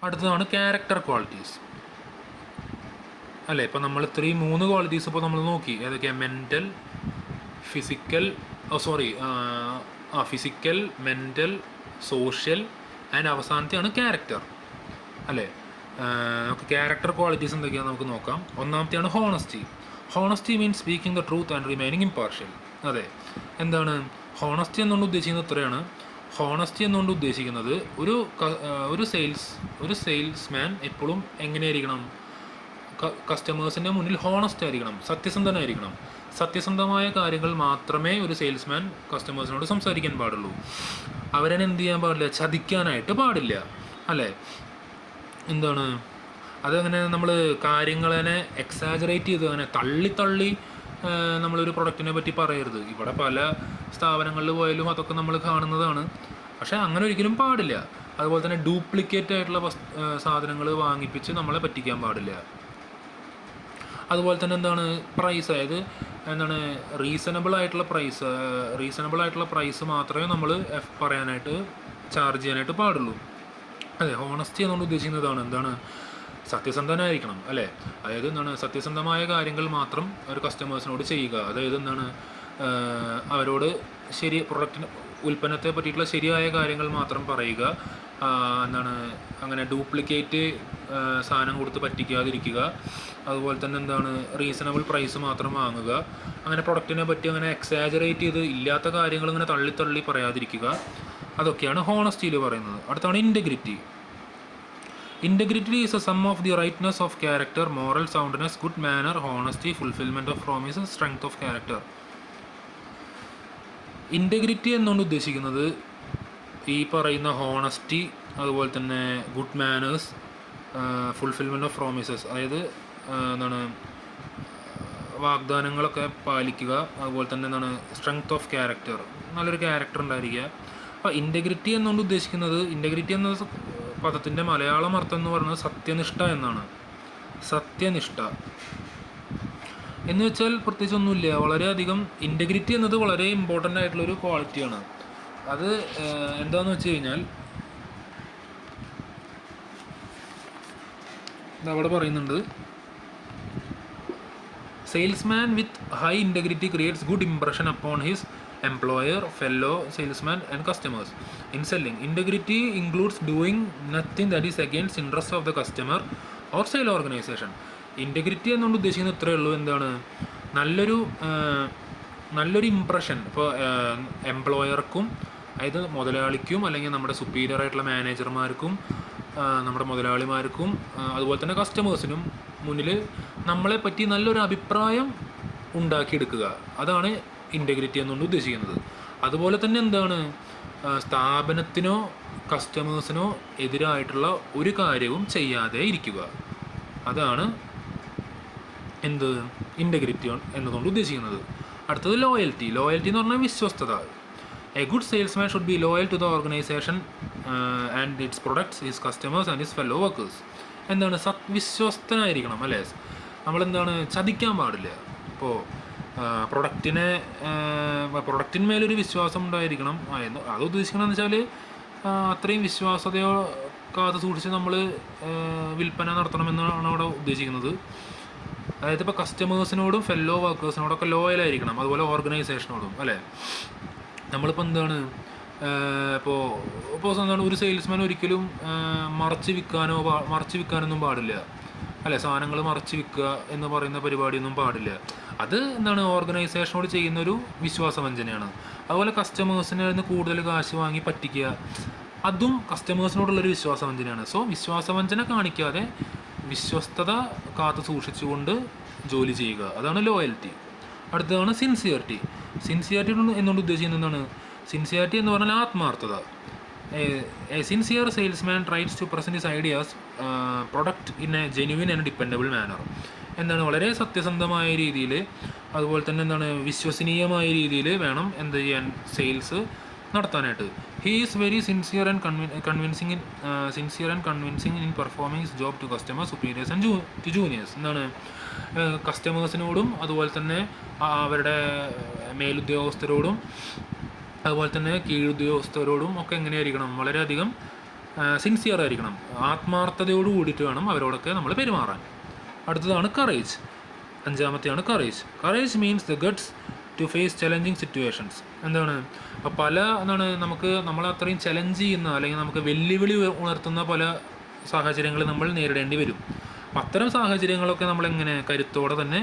അടുത്തതാണ് character qualities അല്ലേ. ഇപ്പോൾ നമ്മൾ ഇത്രയും 3 ക്വാളിറ്റീസ് ഇപ്പോൾ നമ്മൾ നോക്കി. ഏതൊക്കെയാണ്? Mental, physical, physical, mental, social and അവസാനത്തെയാണ് ക്യാരക്ടർ അല്ലേ. നമുക്ക് ക്യാരക്ടർ ക്വാളിറ്റീസ് എന്തൊക്കെയാണെന്ന് നമുക്ക് നോക്കാം. ഒന്നാമത്തെയാണ് honesty. Honesty means speaking the truth and remaining impartial. അതെ, എന്താണ് ഹോണസ്റ്റി എന്നുകൊണ്ട് ഉദ്ദേശിക്കുന്നത്? ഇത്രയാണ്. ഹോണസ്റ്റി എന്നുകൊണ്ട് ഉദ്ദേശിക്കുന്നത് ഒരു സെയിൽസ്മാൻ എപ്പോഴും എങ്ങനെയായിരിക്കണം? കസ്റ്റമേഴ്സിൻ്റെ മുന്നിൽ ഹോണസ്റ്റ് ആയിരിക്കണം, സത്യസന്ധനായിരിക്കണം. സത്യസന്ധമായ കാര്യങ്ങൾ മാത്രമേ ഒരു സെയിൽസ്മാൻ കസ്റ്റമേഴ്സിനോട് സംസാരിക്കാൻ പാടുള്ളൂ. അവരെന്നെ എന്ത് ചെയ്യാൻ പാടില്ല? ചതിക്കാനായിട്ട് പാടില്ല അല്ലേ. എന്താണ് അതങ്ങനെ നമ്മൾ കാര്യങ്ങളെ എക്സാജറേറ്റ് ചെയ്ത് അങ്ങനെ തള്ളി നമ്മളൊരു പ്രൊഡക്റ്റിനെ പറ്റി പറയരുത്. ഇവിടെ പല സ്ഥാപനങ്ങളിൽ പോയാലും അതൊക്കെ നമ്മൾ കാണുന്നതാണ്. പക്ഷേ അങ്ങനെ ഒരിക്കലും പാടില്ല. അതുപോലെ തന്നെ ഡ്യൂപ്ലിക്കേറ്റ് ആയിട്ടുള്ള സാധനങ്ങൾ വാങ്ങിപ്പിച്ച് നമ്മളെ പറ്റിക്കാൻ പാടില്ല. അതുപോലെ തന്നെ എന്താണ് പ്രൈസ്, അതായത് എന്താണ് റീസണബിൾ ആയിട്ടുള്ള പ്രൈസ് മാത്രമേ നമ്മൾ പറയാനായിട്ട് ചാർജ് ചെയ്യാനായിട്ട് പാടുള്ളൂ. അതെ, ഹോണസ്റ്റി എന്നുകൊണ്ട് ഉദ്ദേശിക്കുന്നതാണ് എന്താണ്? സത്യസന്ധനായിരിക്കണം അല്ലേ. അതായത് എന്താണ് സത്യസന്ധമായ കാര്യങ്ങൾ മാത്രം ഒരു കസ്റ്റമേഴ്സിനോട് ചെയ്യുക. അതായത് എന്താണ് അവരോട് ഉൽപ്പന്നത്തെ പറ്റിയിട്ടുള്ള ശരിയായ കാര്യങ്ങൾ മാത്രം പറയുക. എന്താണ് അങ്ങനെ ഡ്യൂപ്ലിക്കേറ്റ് സാധനം കൊടുത്ത് പറ്റിക്കാതിരിക്കുക. അതുപോലെ തന്നെ എന്താണ് റീസണബിൾ പ്രൈസ് മാത്രം വാങ്ങുക. അങ്ങനെ പ്രൊഡക്റ്റിനെ പറ്റി അങ്ങനെ എക്സാജറേറ്റ് ചെയ്ത് ഇല്ലാത്ത കാര്യങ്ങൾ ഇങ്ങനെ തള്ളി പറയാതിരിക്കുക. അതൊക്കെയാണ് ഹോണസ്റ്റിയിൽ പറയുന്നത്. അടുത്താണ് integrity. Integrity is a sum of the rightness of character, moral soundness, good manner, honesty, fulfillment of promises, strength of character. Integrity എന്നുകൊണ്ട് ഉദ്ദേശിക്കുന്നത് ഈ പറയുന്ന ഹോണസ്റ്റി, അതുപോലെ തന്നെ good manners, fulfilment of promises, അതായത് എന്താണ് വാഗ്ദാനങ്ങളൊക്കെ പാലിക്കുക. അതുപോലെ തന്നെ എന്താണ് സ്ട്രെങ്ത് ഓഫ് ക്യാരക്ടർ, നല്ലൊരു ക്യാരക്ടർ ഉണ്ടായിരിക്കുക. അപ്പോൾ ഇൻറ്റഗ്രിറ്റി എന്നുകൊണ്ട് ഉദ്ദേശിക്കുന്നത്, ഇൻറ്റഗ്രിറ്റി എന്ന പദത്തിൻ്റെ മലയാളം അർത്ഥം എന്ന് പറയുന്നത് സത്യനിഷ്ഠ എന്നാണ്. സത്യനിഷ്ഠ എന്ന് വെച്ചാൽ പ്രത്യേകിച്ചൊന്നുമില്ല. വളരെയധികം ഇൻറ്റഗ്രിറ്റി എന്നത് വളരെ ഇമ്പോർട്ടൻ്റ് ആയിട്ടുള്ളൊരു ക്വാളിറ്റിയാണ്. അത് എന്താണെന്ന് വെച്ച് കഴിഞ്ഞാൽ അവിടെ പറയുന്നുണ്ട്, salesman with high integrity creates good impression upon his employer, fellow salesman and customers. In selling, integrity includes doing nothing that is against interest of the customer or sale organization. Integrity എന്നുകൊണ്ട് ഉദ്ദേശിക്കുന്നത് ഇത്രയേ ഉള്ളൂ. എന്താണ് നല്ലൊരു impression ഇപ്പോൾ എംപ്ലോയർക്കും, അതായത് മുതലാളിക്കും, അല്ലെങ്കിൽ നമ്മുടെ സുപ്പീരിയർ ആയിട്ടുള്ള മാനേജർമാർക്കും, നമ്മുടെ മുതലാളിമാർക്കും, അതുപോലെ തന്നെ കസ്റ്റമേഴ്സിനും മുന്നിൽ നമ്മളെ പറ്റി നല്ലൊരു അഭിപ്രായം ഉണ്ടാക്കിയെടുക്കുക. അതാണ് ഇൻറ്റഗ്രിറ്റി എന്നുകൊണ്ട് ഉദ്ദേശിക്കുന്നത്. അതുപോലെ തന്നെ എന്താണ് സ്ഥാപനത്തിനോ കസ്റ്റമേഴ്സിനോ എതിരായിട്ടുള്ള ഒരു കാര്യവും ചെയ്യാതെ ഇരിക്കുക. അതാണ് ഇൻറ്റഗ്രിറ്റി എന്നതുകൊണ്ട് ഉദ്ദേശിക്കുന്നത്. അടുത്തത് ലോയൽറ്റി. ലോയൽറ്റി എന്ന് പറഞ്ഞാൽ വിശ്വസ്തത. A good salesman should be loyal to the organization and its products, his customers and his fellow workers. എന്താണ് വിശ്വസ്തനായിരിക്കണം അല്ലേ. നമ്മളെന്താണ് ചതിക്കാൻ പാടില്ല. ഇപ്പോൾ പ്രൊഡക്റ്റിന്മേലൊരു വിശ്വാസം ഉണ്ടായിരിക്കണം. അത് ഉദ്ദേശിക്കണമെന്ന് വെച്ചാൽ അത്രയും വിശ്വാസ്യതയോ കാത്തു സൂക്ഷിച്ച് നമ്മൾ വിൽപ്പന നടത്തണമെന്നാണ് അവിടെ ഉദ്ദേശിക്കുന്നത്. അതായത് ഇപ്പോൾ കസ്റ്റമേഴ്സിനോടും ഫെല്ലോ വർക്കേഴ്സിനോടൊക്കെ ലോയലായിരിക്കണം. അതുപോലെ ഓർഗനൈസേഷനോടും അല്ലേ. നമ്മളിപ്പോൾ എന്താണ് ഇപ്പോൾ എന്താണ് ഒരു സെയിൽസ്മാൻ ഒരിക്കലും മറച്ച് വിൽക്കാനൊന്നും പാടില്ല അല്ലേ. സാധനങ്ങൾ മറച്ച് വിൽക്കുക എന്ന് പറയുന്ന പരിപാടിയൊന്നും പാടില്ല. അത് എന്താണ് ഓർഗനൈസേഷനോട് ചെയ്യുന്നൊരു വിശ്വാസവഞ്ചനയാണ്. അതുപോലെ കസ്റ്റമേഴ്സിന് നിന്ന് കൂടുതൽ കാശ് വാങ്ങി പറ്റിക്കുക, അതും കസ്റ്റമേഴ്സിനോടുള്ളൊരു വിശ്വാസവഞ്ചനയാണ്. സോ വിശ്വാസവഞ്ചന കാണിക്കാതെ വിശ്വസ്തത കാത്തു സൂക്ഷിച്ചുകൊണ്ട് ജോലി ചെയ്യുക, അതാണ് ലോയൽറ്റി. അടുത്തതാണ് സിൻസിയറിറ്റി. സിൻസിയറിറ്റി എന്നുകൊണ്ട് ഉദ്ദേശിക്കുന്നത് എന്താണ്? സിൻസിയറിറ്റി എന്ന് പറഞ്ഞാൽ ആത്മാർത്ഥത. A sincere salesman tries to present his ideas product in a genuine and dependable manner. എന്താണ് വളരെ സത്യസന്ധമായ രീതിയിൽ, അതുപോലെ തന്നെ എന്താണ് വിശ്വസനീയമായ രീതിയിൽ വേണം എന്ത് ചെയ്യാൻ സെയിൽസ് നടത്താനായിട്ട്. He is very sincere and convincing in performing his job to customers, superiors and to juniors. എന്താണ് കസ്റ്റമേഴ്സിനോടും അതുപോലെ തന്നെ അവരുടെ മേലുദ്യോഗസ്ഥരോടും അതുപോലെ തന്നെ കീഴുദ്യോഗസ്ഥരോടും ഒക്കെ എങ്ങനെയായിരിക്കണം? വളരെയധികം സിൻസിയർ ആയിരിക്കണം, ആത്മാർത്ഥതയോട് കൂടിയിട്ട് വേണം അവരോടൊക്കെ നമ്മൾ പെരുമാറാൻ. അടുത്തതാണ് കറേജ്. അഞ്ചാമത്തെയാണ് courage. Courage means the guts to face challenging situations. എന്താണ്, അപ്പോൾ പല നമുക്ക് നമ്മളെ അത്രയും ചലഞ്ച് ചെയ്യുന്ന അല്ലെങ്കിൽ നമുക്ക് വെല്ലുവിളി ഉണർത്തുന്ന പല സാഹചര്യങ്ങൾ നമ്മൾ നേരിടേണ്ടി വരും. അപ്പം അത്തരം സാഹചര്യങ്ങളൊക്കെ നമ്മളെങ്ങനെ കരുത്തോടെ തന്നെ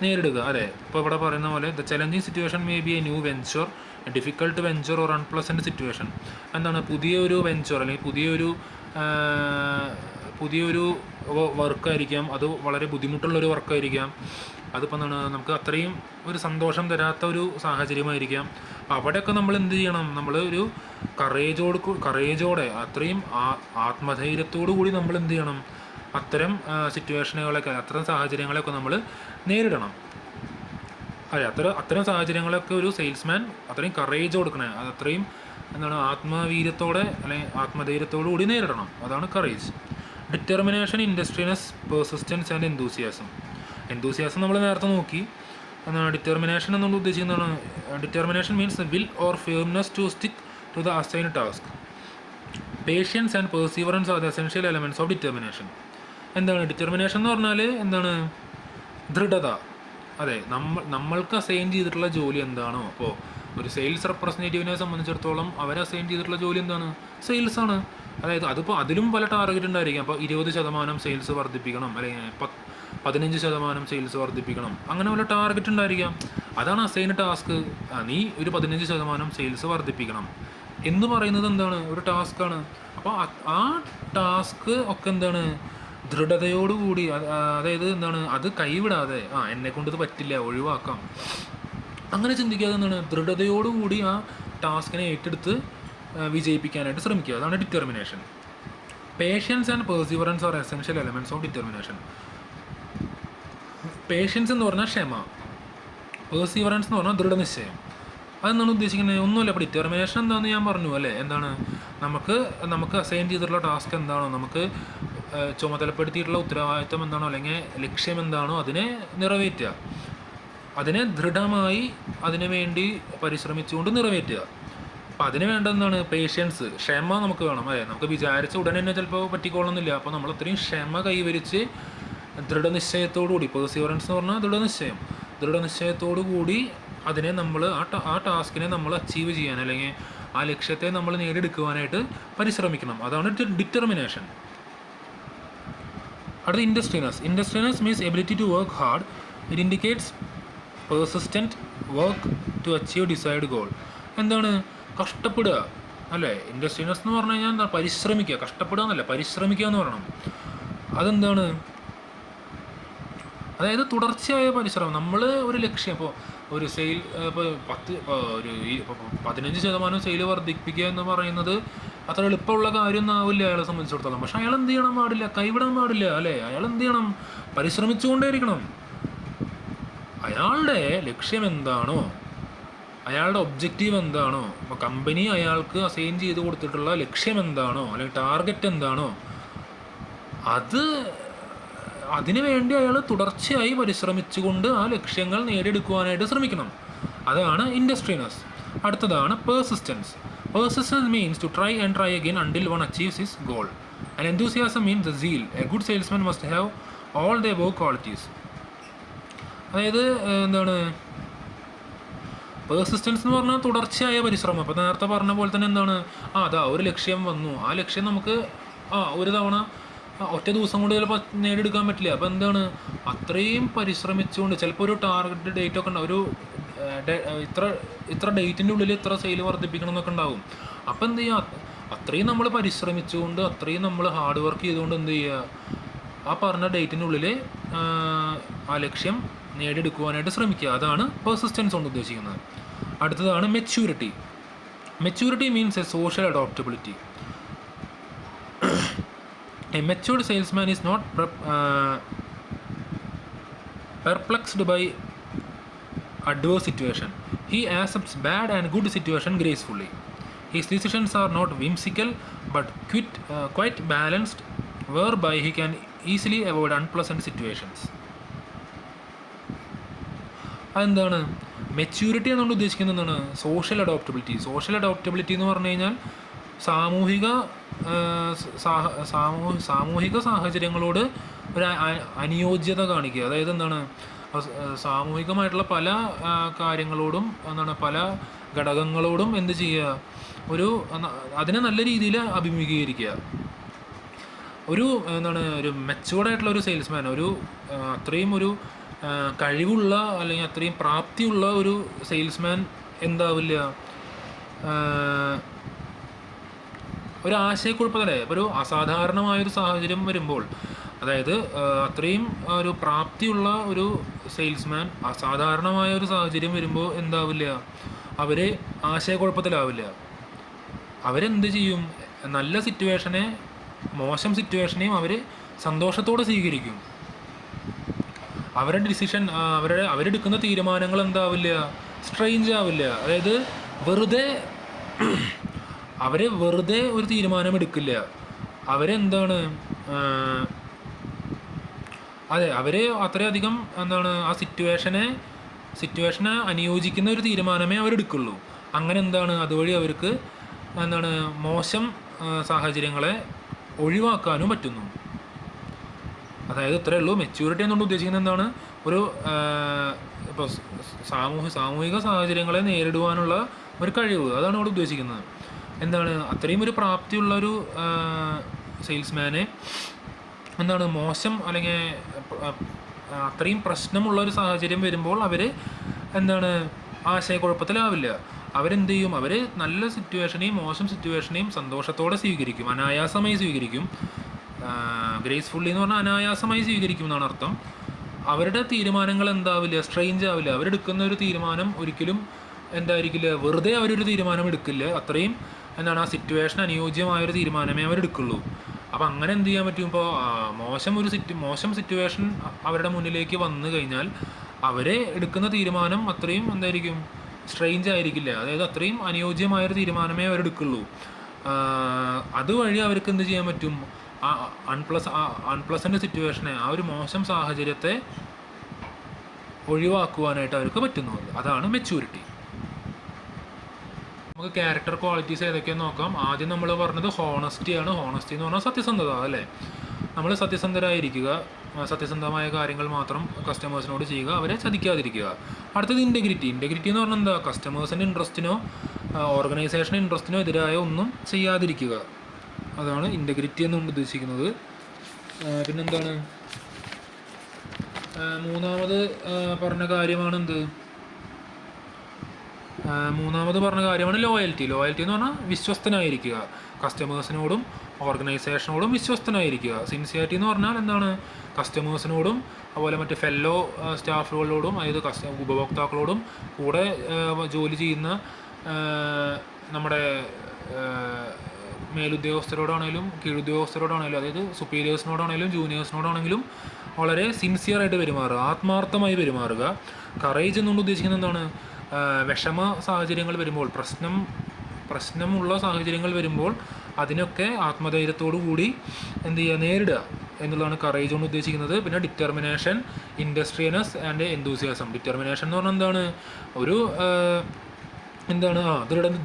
നേരിടുക. അതെ, ഇപ്പോൾ ഇവിടെ പറയുന്ന പോലെ the challenging situation may be A new venture, A difficult venture or unpleasant situation. എന്താണ്, പുതിയൊരു വെഞ്ചർ അല്ലെങ്കിൽ പുതിയൊരു വർക്കായിരിക്കാം, അത് വളരെ ബുദ്ധിമുട്ടുള്ളൊരു വർക്കായിരിക്കാം. അതിപ്പോൾ നമുക്ക് അത്രയും ഒരു സന്തോഷം തരാത്ത ഒരു സാഹചര്യമായിരിക്കാം. അവിടെയൊക്കെ നമ്മൾ എന്ത് ചെയ്യണം, നമ്മൾ ഒരു കറേജോടെ അത്രയും ആത്മധൈര്യത്തോടു കൂടി നമ്മൾ എന്ത് ചെയ്യണം, അത്തരം സിറ്റുവേഷനുകളൊക്കെ അത്തരം സാഹചര്യങ്ങളെയൊക്കെ നമ്മൾ നേരിടണം. അതെ, അത്തരം സാഹചര്യങ്ങളൊക്കെ ഒരു സെയിൽസ്മാൻ അത്രയും കറേജ് കൊടുക്കണേ, അത് അത്രയും ആത്മവീര്യത്തോടെ അല്ലെങ്കിൽ ആത്മധൈര്യത്തോടു കൂടി നേരിടണം. അതാണ് courage. Determination, industrious, persistence and enthusiasm. Enthusiasm നമ്മൾ നേരത്തെ നോക്കി. ഡിറ്റർമിനേഷൻ എന്നുള്ള ഉദ്ദേശിക്കുന്നതാണ്, determination means will or firmness to stick to the assigned task. Patience and perseverance are the essential elements of determination. എന്താണ് ഡിറ്റർമിനേഷൻ എന്ന് പറഞ്ഞാൽ? എന്താണ്, ദൃഢത. അതെ, നമ്മൾക്ക് അസൈൻ ചെയ്തിട്ടുള്ള ജോലി എന്താണോ, അപ്പോൾ ഒരു സെയിൽസ് റെപ്രസെൻറ്റേറ്റീവിനെ സംബന്ധിച്ചിടത്തോളം അവർ അസൈൻ ചെയ്തിട്ടുള്ള ജോലി എന്താണ്? സെയിൽസ് ആണ്. അതായത് അതിപ്പോൾ അതിലും പല ടാർഗറ്റ് ഉണ്ടായിരിക്കും. അപ്പോൾ 20% സെയിൽസ് വർദ്ധിപ്പിക്കണം, അല്ലെങ്കിൽ 15% സെയിൽസ് വർദ്ധിപ്പിക്കണം, അങ്ങനെ വല്ല ടാർഗറ്റ് ഉണ്ടായിരിക്കാം. അതാണ് അസൈൻഡ് ടാസ്ക്. നീ ഒരു 15% സെയിൽസ് വർദ്ധിപ്പിക്കണം എന്ന് പറയുന്നത് എന്താണ്? ഒരു ടാസ്ക്കാണ്. അപ്പോൾ ആ ടാസ്ക് ഒക്കെ എന്താണ്, ദൃഢതയോടുകൂടി, അതായത് എന്താണ്, അത് കൈവിടാതെ എന്നെക്കൊണ്ട് ഇത് പറ്റില്ല, ഒഴിവാക്കാം, അങ്ങനെ ചിന്തിക്കാതെ എന്താണ്, ദൃഢതയോടുകൂടി ആ ടാസ്കിനെ ഏറ്റെടുത്ത് വിജയിപ്പിക്കാനായിട്ട് ശ്രമിക്കുക. അതാണ് determination. Patience and perseverance are essential elements of determination. Patience എന്ന് പറഞ്ഞാൽ ക്ഷമ, പെർസിവറൻസ് എന്ന് പറഞ്ഞാൽ ദൃഢനിശ്ചയം. അതെന്താണ് ഉദ്ദേശിക്കുന്നത്? ഒന്നുമില്ല. അപ്പോൾ ഡിറ്റർമിനേഷൻ എന്താണെന്ന് ഞാൻ പറഞ്ഞു അല്ലേ. എന്താണ്, നമുക്ക് അസൈൻ ചെയ്തിട്ടുള്ള ടാസ്ക് എന്താണോ, നമുക്ക് ചുമതലപ്പെടുത്തിയിട്ടുള്ള ഉത്തരവാദിത്വം എന്താണോ അല്ലെങ്കിൽ ലക്ഷ്യം എന്താണോ അതിനെ നിറവേറ്റുക, അതിനെ ദൃഢമായി അതിനു വേണ്ടി പരിശ്രമിച്ചുകൊണ്ട് നിറവേറ്റുക. അപ്പോൾ അതിന് വേണ്ടതെന്താണ്? പേഷ്യൻസ്, ക്ഷമ നമുക്ക് വേണം. അതെ, നമുക്ക് വിചാരിച്ച ഉടനെ തന്നെ ചിലപ്പോൾ പറ്റിക്കോളണമെന്നില്ല. അപ്പോൾ നമ്മൾ അത്രയും ക്ഷമ കൈവരിച്ച് ദൃഢനിശ്ചയത്തോടുകൂടി, പെർസിവറൻസ് എന്ന് പറഞ്ഞാൽ ദൃഢനിശ്ചയത്തോടു കൂടി അതിനെ നമ്മൾ ആ ടാസ്കിനെ നമ്മൾ അച്ചീവ് ചെയ്യാൻ അല്ലെങ്കിൽ ആ ലക്ഷ്യത്തെ നമ്മൾ നേടിയെടുക്കുവാനായിട്ട് പരിശ്രമിക്കണം. അതാണ് ഡിറ്റർമിനേഷൻ. അടുത്ത industrious. Industrious means ability to work hard. It indicates persistent work to achieve decide goal. എന്താണ്, കഷ്ടപ്പെടുക അല്ലേ. ഇൻഡസ്ട്രിയസ് എന്ന് പറഞ്ഞു കഴിഞ്ഞാൽ എന്താ, പരിശ്രമിക്കുക. കഷ്ടപ്പെടുക എന്നല്ല, പരിശ്രമിക്കുക എന്ന് പറയണം. അതെന്താണ്, അതായത് തുടർച്ചയായ പരിശ്രമം. നമ്മൾ ഒരു ലക്ഷ്യം, ഇപ്പോൾ ഒരു സെയിൽ ഇപ്പോൾ 15% സെയിൽ വർദ്ധിപ്പിക്കുക എന്ന് പറയുന്നത് അത്ര എളുപ്പമുള്ള കാര്യമൊന്നും ആവില്ല അയാളെ സംബന്ധിച്ചിടത്തോളം. പക്ഷെ അയാൾ എന്ത് ചെയ്യണം പാടില്ല, കൈവിടാൻ പാടില്ല അല്ലേ. അയാൾ എന്ത് ചെയ്യണം, പരിശ്രമിച്ചുകൊണ്ടേയിരിക്കണം. അയാളുടെ ലക്ഷ്യം എന്താണോ, അയാളുടെ ഒബ്ജക്റ്റീവ് എന്താണോ, ഇപ്പോൾ കമ്പനി അയാൾക്ക് അസൈൻ ചെയ്ത് കൊടുത്തിട്ടുള്ള ലക്ഷ്യം എന്താണോ അല്ലെങ്കിൽ ടാർഗറ്റ് എന്താണോ, അതിനു വേണ്ടി അയാൾ തുടർച്ചയായി പരിശ്രമിച്ചുകൊണ്ട് ആ ലക്ഷ്യങ്ങൾ നേടിയെടുക്കുവാനായിട്ട് ശ്രമിക്കണം. അതാണ് ഇൻഡസ്ട്രിയസ്. അടുത്തതാണ് persistence. Persistence means to try and try again until one achieves his goal. And enthusiasm means the zeal. A good salesman must have all the above qualities. അതായത് എന്താണ്, പെർസിസ്റ്റൻസ് എന്ന് പറഞ്ഞാൽ തുടർച്ചയായ പരിശ്രമം. അപ്പോൾ നേരത്തെ പറഞ്ഞ പോലെ തന്നെ എന്താണ്, ഒരു ലക്ഷ്യം വന്നു, ആ ലക്ഷ്യം നമുക്ക് ഒരു തവണ ഒറ്റ ദിവസം കൊണ്ട് ചിലപ്പോൾ നേടിയെടുക്കാൻ പറ്റില്ല. അപ്പോൾ എന്താണ്, അത്രയും പരിശ്രമിച്ചുകൊണ്ട് ചിലപ്പോൾ ഒരു ടാർഗറ്റ് ഡേറ്റ് ഒക്കെ ഉണ്ടാവും, ഒരു ഇത്ര ഡേറ്റിൻ്റെ ഉള്ളിൽ ഇത്ര സെയിൽ വർദ്ധിപ്പിക്കണം എന്നൊക്കെ ഉണ്ടാവും. അപ്പോൾ എന്ത് ചെയ്യുക, അത്രയും നമ്മൾ പരിശ്രമിച്ചുകൊണ്ട് അത്രയും നമ്മൾ ഹാർഡ് വർക്ക് ചെയ്തുകൊണ്ട് എന്ത് ചെയ്യുക, ആ പറഞ്ഞ ഡേറ്റിൻ്റെ ഉള്ളിൽ ആ ലക്ഷ്യം നേടിയെടുക്കുവാനായിട്ട് ശ്രമിക്കുക. അതാണ് പെർസിസ്റ്റൻസ് കൊണ്ട് ഉദ്ദേശിക്കുന്നത്. അടുത്തതാണ് maturity. Maturity means a social adaptability. A matured salesman is not perplexed by adverse situation. He accepts bad and good situation gracefully. His decisions are not whimsical but quite balanced, whereby he can easily avoid unpleasant situations. അതെന്താണ്, maturity എന്നുകൊണ്ട് ഉദ്ദേശിക്കുന്നത് എന്താണ്, social അഡോപ്റ്റബിലിറ്റി. Social അഡോപ്റ്റബിലിറ്റി എന്ന് പറഞ്ഞു കഴിഞ്ഞാൽ സാമൂഹിക സാമൂഹിക സാഹചര്യങ്ങളോട് ഒരു അനുയോജ്യത കാണിക്കുക. അതായത് എന്താണ്, സാമൂഹികമായിട്ടുള്ള പല കാര്യങ്ങളോടും എന്താണ്, പല ഘടകങ്ങളോടും എന്ത് ചെയ്യുക, ഒരു അതിനെ നല്ല രീതിയിൽ അഭിമുഖീകരിക്കുക. ഒരു എന്താണ്, ഒരു മെച്ചുവേർഡായിട്ടുള്ള ഒരു സെയിൽസ്മാൻ, ഒരു അത്രയും ഒരു കഴിവുള്ള അല്ലെങ്കിൽ അത്രയും പ്രാപ്തിയുള്ള ഒരു സെയിൽസ്മാൻ എന്താവില്ല, ഒരു ആശയക്കുഴപ്പത്തിലെ ഒരു അസാധാരണമായൊരു സാഹചര്യം വരുമ്പോൾ, അതായത് അത്രയും ഒരു പ്രാപ്തിയുള്ള ഒരു സെയിൽസ്മാൻ അസാധാരണമായ ഒരു സാഹചര്യം വരുമ്പോൾ എന്താവില്ല, അവർ ആശയക്കുഴപ്പത്തിലാവില്ല. അവരെന്ത് ചെയ്യും, നല്ല സിറ്റുവേഷനെ മോശം സിറ്റുവേഷനെയും അവർ സന്തോഷത്തോടെ സ്വീകരിക്കും. അവരുടെ ഡിസിഷൻ, അവരെടുക്കുന്ന തീരുമാനങ്ങൾ എന്താവില്ല, സ്ട്രെയിഞ്ച് ആവില്ല. അതായത് വെറുതെ ഒരു തീരുമാനം എടുക്കില്ല. അവരെന്താണ്, അതെ, അവർ അത്രയധികം എന്താണ്, ആ സിറ്റുവേഷനെ അനുയോജിക്കുന്ന ഒരു തീരുമാനമേ അവരെടുക്കുള്ളൂ. അങ്ങനെ എന്താണ്, അതുവഴി അവർക്ക് എന്താണ്, മോശം സാഹചര്യങ്ങളെ ഒഴിവാക്കാനും പറ്റുന്നു. അതായത് ഇത്രയേ ഉള്ളൂ. മെച്യൂരിറ്റി എന്നുകൊണ്ട് ഉദ്ദേശിക്കുന്നത് എന്താണ്, ഒരു ഇപ്പോൾ സാമൂഹിക സാഹചര്യങ്ങളെ നേരിടുവാനുള്ള ഒരു കഴിവ്, അതാണ് ഇവിടെ ഉദ്ദേശിക്കുന്നത്. എന്താണ്, അത്രയും ഒരു പ്രാപ്തിയുള്ള ഒരു സെയിൽസ്മാനെ എന്താണ്, മോശം അല്ലെങ്കിൽ അത്രയും പ്രശ്നമുള്ള ഒരു സാഹചര്യം വരുമ്പോൾ അവർ എന്താണ്, ആശയക്കുഴപ്പത്തിലാവില്ല. അവരെന്ത് ചെയ്യും, അവർ നല്ല സിറ്റുവേഷനെയും മോശം സിറ്റുവേഷനെയും സന്തോഷത്തോടെ സ്വീകരിക്കും, അനായാസമായി സ്വീകരിക്കും. ഗ്രേസ്ഫുള്ളി എന്ന് പറഞ്ഞാൽ അനായാസമായി സ്വീകരിക്കും എന്നാണ് അർത്ഥം. അവരുടെ തീരുമാനങ്ങൾ എന്താവില്ല, സ്ട്രെയിഞ്ച് ആവില്ല. അവരെടുക്കുന്ന ഒരു തീരുമാനം ഒരിക്കലും എന്തായിരിക്കില്ല, വെറുതെ അവരൊരു തീരുമാനം എടുക്കില്ല. അത്രയും എന്താണ്, ആ സിറ്റുവേഷൻ അനുയോജ്യമായൊരു തീരുമാനമേ അവരെടുക്കുള്ളൂ. അപ്പോൾ അങ്ങനെ എന്ത് ചെയ്യാൻ പറ്റും, ഇപ്പോൾ മോശം സിറ്റുവേഷൻ അവരുടെ മുന്നിലേക്ക് വന്നു കഴിഞ്ഞാൽ അവരെ എടുക്കുന്ന തീരുമാനം അത്രയും എന്തായിരിക്കും, സ്ട്രെയിഞ്ച് ആയിരിക്കില്ല. അതായത് അത്രയും അനുയോജ്യമായൊരു തീരുമാനമേ അവരെടുക്കുള്ളൂ. അതുവഴി അവർക്ക് എന്ത് ചെയ്യാൻ പറ്റും, ആ അൺപ്ലസൻ്റ് സിറ്റുവേഷനെ, ആ ഒരു മോശം സാഹചര്യത്തെ ഒഴിവാക്കുവാനായിട്ട് അവർക്ക് പറ്റുന്നു. അതാണ് മെച്യൂരിറ്റി. നമുക്ക് ക്യാരക്ടർ ക്വാളിറ്റീസ് ഏതൊക്കെയെന്ന് നോക്കാം. ആദ്യം നമ്മൾ പറഞ്ഞത് ഹോണസ്റ്റിയാണ്. ഹോണസ്റ്റി എന്ന് പറഞ്ഞാൽ സത്യസന്ധത, അല്ലേ? നമ്മൾ സത്യസന്ധരായിരിക്കുക, സത്യസന്ധമായ കാര്യങ്ങൾ മാത്രം കസ്റ്റമേഴ്സിനോട് ചെയ്യുക, അവരെ ചതിക്കാതിരിക്കുക. അടുത്തത് ഇൻറ്റഗ്രിറ്റി. ഇൻറ്റഗ്രിറ്റി എന്ന് പറഞ്ഞാൽ എന്താ, കസ്റ്റമേഴ്സിൻ്റെ ഇൻട്രസ്റ്റിനോ ഓർഗനൈസേഷൻ ഇൻട്രസ്റ്റിനോ എതിരായ ഒന്നും ചെയ്യാതിരിക്കുക. അതാണ് ഇൻറ്റഗ്രിറ്റി എന്നുകൊണ്ട് ഉദ്ദേശിക്കുന്നത്. പിന്നെന്താണ്, മൂന്നാമത് പറഞ്ഞ കാര്യമാണ് ലോയൽറ്റി. ലോയൽറ്റി എന്ന് പറഞ്ഞാൽ വിശ്വസ്തനായിരിക്കുക, കസ്റ്റമേഴ്സിനോടും ഓർഗനൈസേഷനോടും വിശ്വസ്തനായിരിക്കുക. സിൻസിയറിറ്റി എന്ന് പറഞ്ഞാൽ എന്താണ്, കസ്റ്റമേഴ്സിനോടും അതുപോലെ മറ്റ് ഫെല്ലോ സ്റ്റാഫുകളോടും, അതായത് ഉപഭോക്താക്കളോടും കൂടെ ജോലി ചെയ്യുന്ന നമ്മുടെ മേലുദ്യോഗസ്ഥരോടാണെങ്കിലും കീഴുദ്യോഗസ്ഥരോടാണെങ്കിലും, അതായത് സുപ്പീരിയേഴ്സിനോടാണെങ്കിലും ജൂനിയേഴ്സിനോടാണെങ്കിലും വളരെ സിൻസിയറായിട്ട് പെരുമാറുക, ആത്മാർത്ഥമായി പെരുമാറുക. കറേജ് എന്നുകൊണ്ട് ഉദ്ദേശിക്കുന്നത് എന്താണ്, വിഷമ സാഹചര്യങ്ങൾ വരുമ്പോൾ, പ്രശ്നമുള്ള സാഹചര്യങ്ങൾ വരുമ്പോൾ അതിനൊക്കെ ആത്മധൈര്യത്തോടു കൂടി എന്ത് ചെയ്യുക, നേരിടുക എന്നുള്ളതാണ് കറേജ് കൊണ്ട് ഉദ്ദേശിക്കുന്നത്. പിന്നെ ഡിറ്റർമിനേഷൻ, ഇൻഡസ്ട്രിയൽനെസ് ആൻഡ് എന്തൂസിയാസം. ഡിറ്റർമിനേഷൻ എന്ന് പറഞ്ഞാൽ എന്താണ്, ഒരു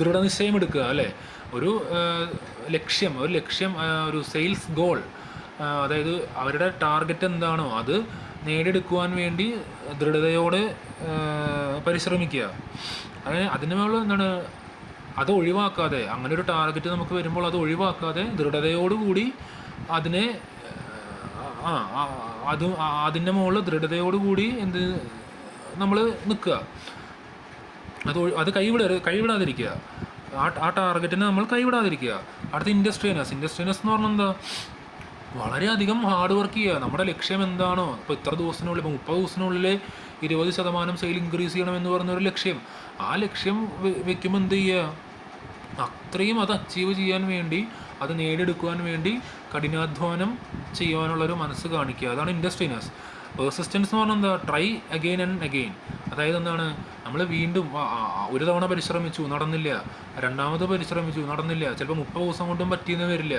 ദൃഢനിശ്ചയം എടുക്കുക, അല്ലേ? ഒരു ലക്ഷ്യം, ഒരു സെയിൽസ് ഗോൾ, അതായത് അവരുടെ ടാർഗറ്റ് എന്താണോ അത് നേടിയെടുക്കുവാൻ വേണ്ടി ദൃഢതയോടെ പരിശ്രമിക്കുക. അതിനുള്ള എന്താണ്, അത് ഒഴിവാക്കാതെ, അങ്ങനെ ഒരു ടാർഗറ്റ് നമുക്ക് വരുമ്പോൾ അത് ഒഴിവാക്കാതെ ദൃഢതയോടുകൂടി അതിനെ അതിൻ്റെ മുകളിൽ ദൃഢതയോടുകൂടി നമ്മൾ നിൽക്കുക. അത് കൈവിടാതിരിക്കുക, ആ ടാർഗറ്റിനെ നമ്മൾ കൈവിടാതിരിക്കുക. അടുത്ത ഇൻഡസ്ട്രിയൽനെസ് എന്ന് പറഞ്ഞാൽ എന്താ, വളരെയധികം ഹാർഡ് വർക്ക് ചെയ്യുക. നമ്മുടെ ലക്ഷ്യം എന്താണോ, ഇപ്പോൾ ഇത്ര ദിവസത്തിനുള്ളിൽ, ഇപ്പോൾ 30 ദിവസത്തിനുള്ളിൽ 20% സെയിൽ ഇൻക്രീസ് ചെയ്യണം എന്ന് പറഞ്ഞൊരു ലക്ഷ്യം, ആ ലക്ഷ്യം വെക്കുമ്പോൾ എന്ത് ചെയ്യുക, അത്രയും അത് അച്ചീവ് ചെയ്യാൻ വേണ്ടി, അത് നേടിയെടുക്കുവാൻ വേണ്ടി കഠിനാധ്വാനം ചെയ്യുവാനുള്ളൊരു മനസ്സ് കാണിക്കുക. അതാണ് ഇൻഡസ്ട്രിയൽനെസ്. പെർസിസ്റ്റൻസ് എന്ന് പറഞ്ഞാൽ എന്താ, ട്രൈ അഗെയിൻ ആൻഡ് അഗെയിൻ. അതായത് എന്താണ്, നമ്മൾ വീണ്ടും ഒരു തവണ പരിശ്രമിച്ചു, നടന്നില്ല, രണ്ടാമത് പരിശ്രമിച്ചു, നടന്നില്ല, ചിലപ്പോൾ 30 ദിവസം കൊണ്ടും പറ്റിയെന്ന് വരില്ല.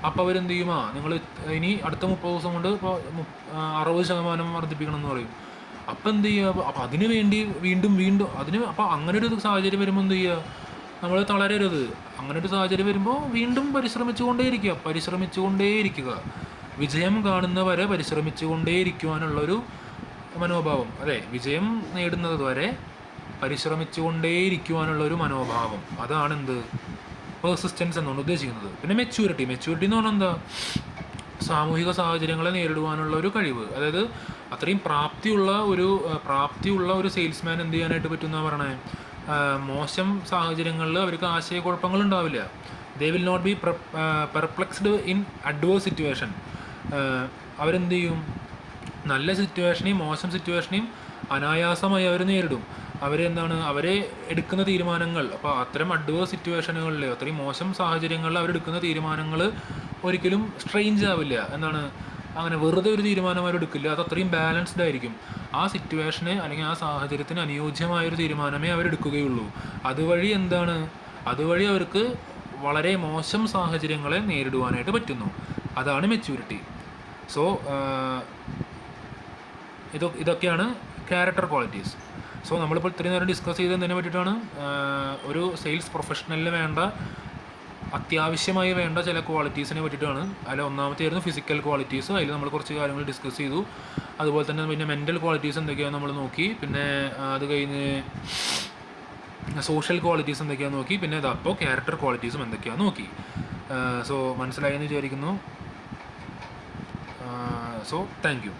അപ്പോൾ അവരെന്ത് ചെയ്യുമോ, നിങ്ങൾ ഇനി അടുത്ത 30 ദിവസം കൊണ്ട് ഇപ്പോൾ 60% വർദ്ധിപ്പിക്കണം എന്ന് പറയും. അപ്പോൾ എന്ത് ചെയ്യുക, അപ്പോൾ അതിന് വേണ്ടി വീണ്ടും അപ്പോൾ അങ്ങനെ ഒരു സാഹചര്യം വരുമ്പോൾ എന്ത് ചെയ്യുക, നമ്മൾ തളരരുത്. അങ്ങനെ ഒരു സാഹചര്യം വരുമ്പോൾ വീണ്ടും പരിശ്രമിച്ചുകൊണ്ടേയിരിക്കുക. വിജയം കാണുന്നവരെ പരിശ്രമിച്ചുകൊണ്ടേയിരിക്കുവാനുള്ളൊരു മനോഭാവം. അതെ, വിജയം നേടുന്നത് വരെ പരിശ്രമിച്ചുകൊണ്ടേയിരിക്കുവാനുള്ളൊരു മനോഭാവം. അതാണെന്ത് പെർസിസ്റ്റൻസ് എന്നുകൊണ്ട് ഉദ്ദേശിക്കുന്നത്. പിന്നെ മെച്യൂരിറ്റി എന്ന് പറഞ്ഞാൽ എന്താ? സാമൂഹിക സാഹചര്യങ്ങളെ നേരിടുവാനുള്ള ഒരു കഴിവ്. അതായത് അത്രയും പ്രാപ്തിയുള്ള ഒരു സെയിൽസ്മാൻ എന്ത് ചെയ്യാനായിട്ട് പറ്റുമെന്നാണ് പറയണേ? മോശം സാഹചര്യങ്ങളിൽ അവർക്ക് ആശയക്കുഴപ്പങ്ങൾ ഉണ്ടാവില്ല. They will not be perplexed in adverse situation. അവരെന്ത് ചെയ്യും? നല്ല സിറ്റുവേഷനെയും മോശം സിറ്റുവേഷനെയും അനായാസമായി അവർ നേരിടും. അവരെ എടുക്കുന്ന തീരുമാനങ്ങൾ, അപ്പോൾ അത്തരം അഡ്വേഴ്സ് സിറ്റുവേഷനുകളിൽ, അത്രയും മോശം സാഹചര്യങ്ങളിൽ അവരെടുക്കുന്ന തീരുമാനങ്ങൾ ഒരിക്കലും സ്ട്രെയിഞ്ച് ആവില്ല. അങ്ങനെ വെറുതെ ഒരു തീരുമാനം അവരെടുക്കില്ല. അത് അത്രയും ബാലൻസ്ഡ് ആയിരിക്കും. ആ സിറ്റുവേഷന് അല്ലെങ്കിൽ ആ സാഹചര്യത്തിന് അനുയോജ്യമായൊരു തീരുമാനമേ അവരെടുക്കുകയുള്ളൂ. അതുവഴി അവർക്ക് വളരെ മോശം സാഹചര്യങ്ങളെ നേരിടുവാനായിട്ട് പറ്റുന്നു. അതാണ് മെച്യൂരിറ്റി. സോ ഇതൊക്കെയാണ് ക്യാരക്ടർ ക്വാളിറ്റീസ്. സോ നമ്മളിപ്പോൾ ഇത്രയും നേരം ഡിസ്കസ് ചെയ്തതിനെ പറ്റിയിട്ടാണ് ഒരു സെയിൽസ് പ്രൊഫഷണലിന് അത്യാവശ്യമായി വേണ്ട ചില ക്വാളിറ്റീസിനെ പറ്റിയിട്ടാണ്. അതിൽ ഒന്നാമത്തെയായിരുന്നു ഫിസിക്കൽ ക്വാളിറ്റീസ്. അതിൽ നമ്മൾ കുറച്ച് കാര്യങ്ങൾ ഡിസ്കസ് ചെയ്തു. അതുപോലെ തന്നെ പിന്നെ മെൻ്റൽ ക്വാളിറ്റീസ് എന്തൊക്കെയാണ് നമ്മൾ നോക്കി. പിന്നെ അത് കഴിഞ്ഞ് സോഷ്യൽ ക്വാളിറ്റീസ് എന്തൊക്കെയാണെന്ന് നോക്കി. പിന്നെ അപ്പോൾ ക്യാരക്ടർ ക്വാളിറ്റീസും എന്തൊക്കെയാണെന്ന് നോക്കി. സോ മനസ്സിലായെന്ന് വിചാരിക്കുന്നു. So thank you.